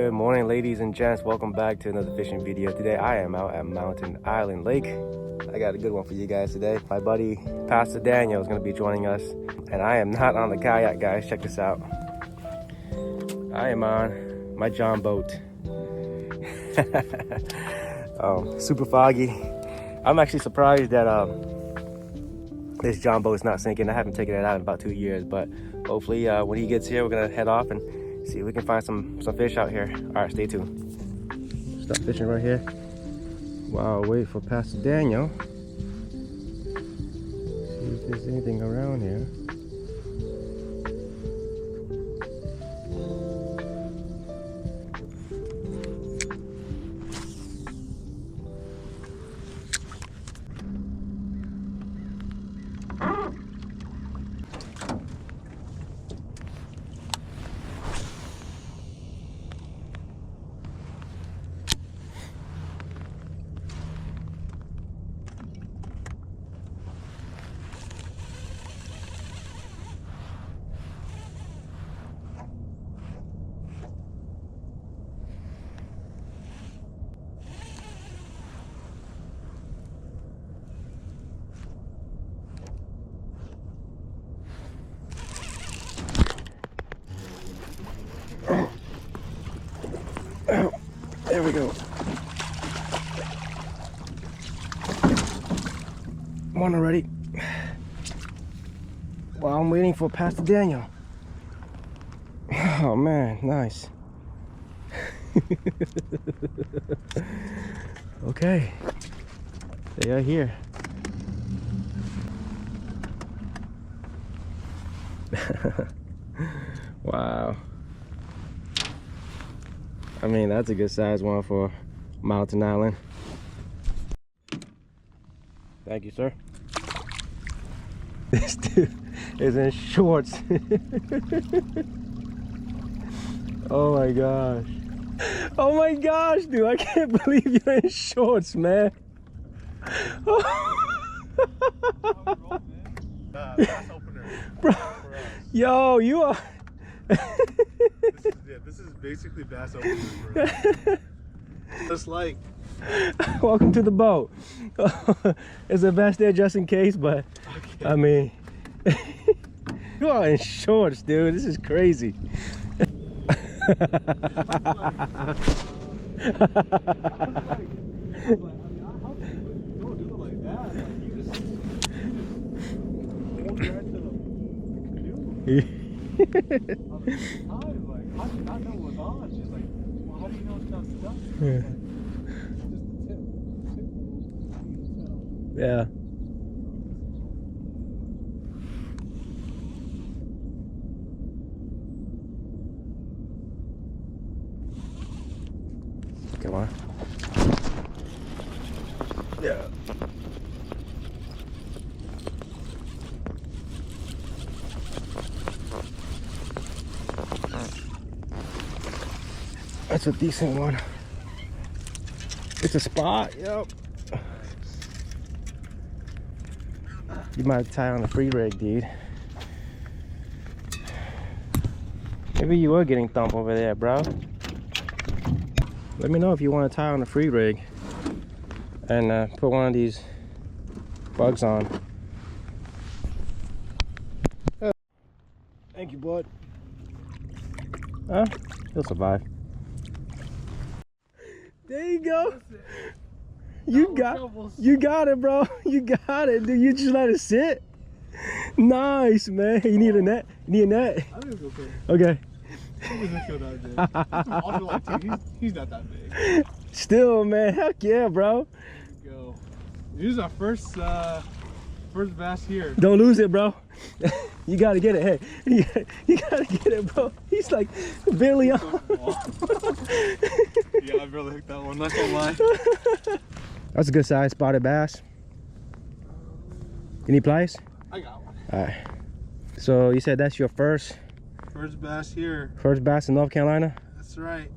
Good morning, ladies and gents. Welcome back to another fishing video. Today I am out at Mountain Island Lake. I got a good one for you guys today. My buddy Pastor Daniel is going to be joining us, and I am not on the kayak, guys. Check this out. I am on my Jon Boat. Super foggy. I'm actually surprised that this Jon Boat is not sinking. I haven't taken it out in about 2 years, but hopefully when he gets here, we're gonna head off and see if we can find some fish out here. All right, stay tuned. Start fishing right here while I wait for Pastor Daniel. See if there's anything around here. There we go. One already. While I'm waiting for Pastor Daniel. Oh man, nice. Okay, they are here. Wow. I mean, that's a good size one for Mountain Island. Thank you, sir. This dude is in shorts. Oh my gosh. Oh my gosh, dude. I can't believe you're in shorts, man. Bro, yo, you are... This is basically bass opener for us. Just like... Welcome to the boat. There's a vest there just in case, but okay. I mean, you are in shorts, dude. This is crazy. Yeah. Come on. Yeah. That's a decent one. It's a spot, yep. You might tie on a free rig, dude. Maybe you were getting thumped over there, bro. Let me know if you want to tie on a free rig and put one of these bugs on. Thank you, bud. Huh? He'll survive. There you go. You got it, bro. You got it, dude. You just let it sit. Nice, man. You need a net? You need a net? I think it's okay. Okay. He doesn't feel that big. He's not that big. Still, man. Heck yeah, bro. There you go. This is our first bass here. Don't lose it, bro. You gotta get it. Hey, you gotta get it, bro. He's like barely on. Yeah, I barely hooked that one. Not gonna lie. That's a good size spotted bass. Any pliers? I got one. All right. So you said that's your first bass here. First bass in North Carolina? That's right.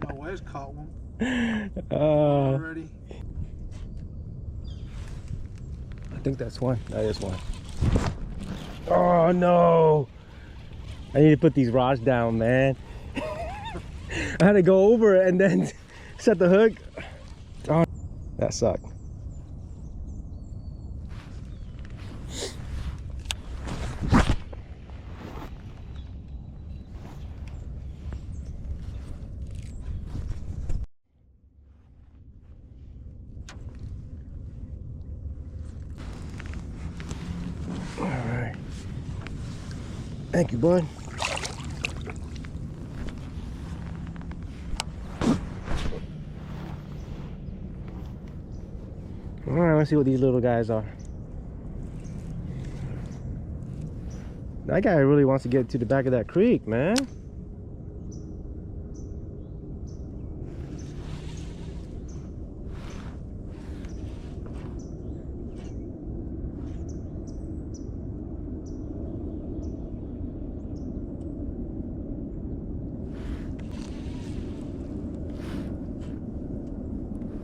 My wife's caught one. Already. I think that's one. That is one. Oh no! I need to put these rods down, man. I had to go over it and then set the hook. Oh, that sucked. All right. Thank you, bud. All right, let's see what these little guys are. That guy really wants to get to the back of that creek, man.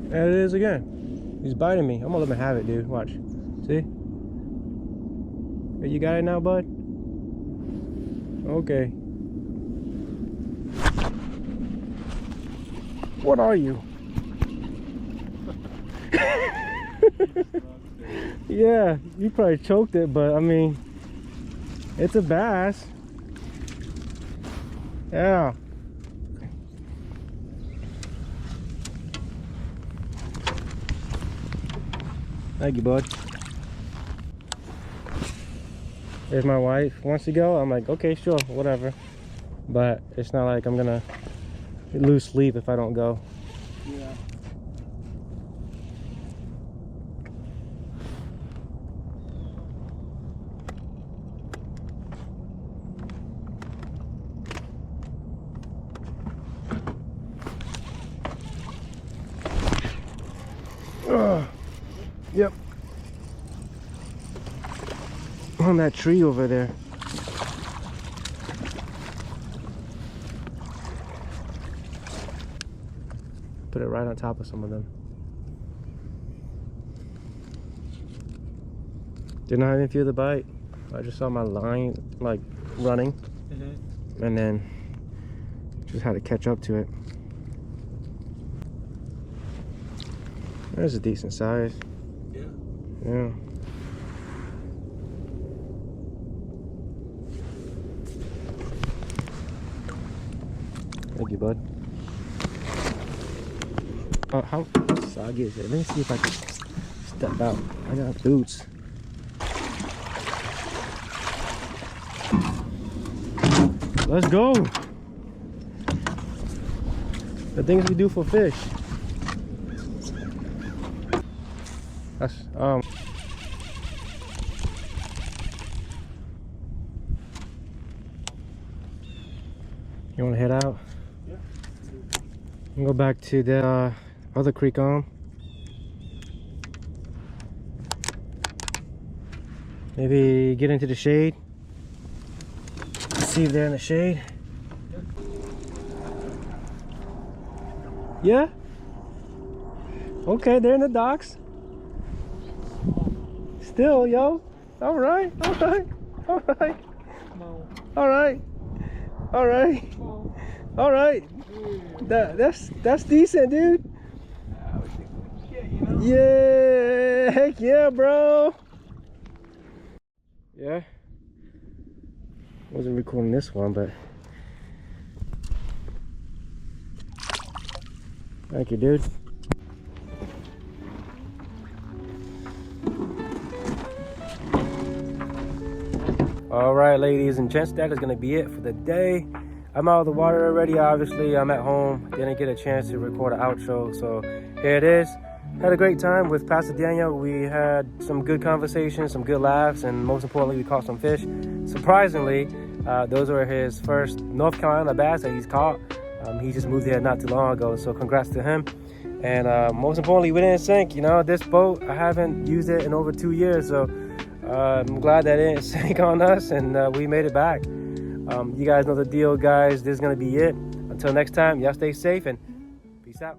There it is again. He's biting me. I'm gonna let him have it, dude. Watch. See? Hey, you got it now, bud? Okay. What are you? Yeah, you probably choked it, but I mean, it's a bass. Yeah. Thank you, bud. If my wife wants to go, I'm like, okay, sure, whatever. But it's not like I'm gonna lose sleep if I don't go. Yeah. Yep. On that tree over there. Put it right on top of some of them. Did not even feel the bite. I just saw my line like running, and then just had to catch up to it. There's a decent size. Yeah. Yeah. Thank you, bud. How soggy is it? Let me see if I can step out. I got boots. Let's go. The things we do for fish. That's You want to head out? Yeah. And go back to the other creek arm. Maybe get into the shade. See if they're in the shade. Yeah? Okay, they're in the docks. Still, yo. Alright, alright, alright. Alright. Alright. Alright. That's decent, dude. Yeah, heck yeah, bro. Yeah. Wasn't recording this one, but thank you, dude. All right, ladies and gents, that is going to be it for the day. I'm out of the water already, obviously. I'm at home. Didn't get a chance to record an outro, so here it is. Had a great time with Pastor Daniel. We had some good conversations, some good laughs, and most importantly, we caught some fish. Surprisingly, those were his first North Carolina bass that he's caught. He just moved here not too long ago, so congrats to him. And most importantly, we didn't sink. You know, this boat, I haven't used it in over 2 years, so I'm glad that it didn't sink on us, and we made it back. You guys know the deal, guys. This is going to be it. Until next time, y'all stay safe, and peace out.